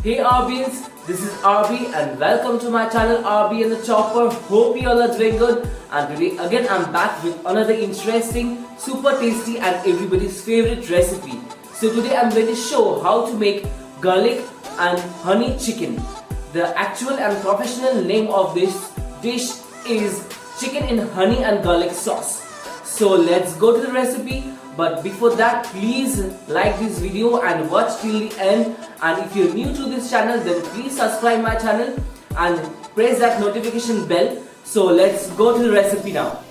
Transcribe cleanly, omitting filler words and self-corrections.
Hey Arbians, this is Arby and welcome to my channel Arby and the Chopper. Hope you all are doing good, and today again I'm back with another interesting, super tasty and everybody's favorite recipe. So today I'm going to show how to make garlic and honey chicken. The actual and professional name of this dish is chicken in honey and garlic sauce. So let's go to the recipe. But before that, please like this video and watch till the end. And if you're new to this channel, then please subscribe my channel and press that notification bell. So let's go to the recipe now.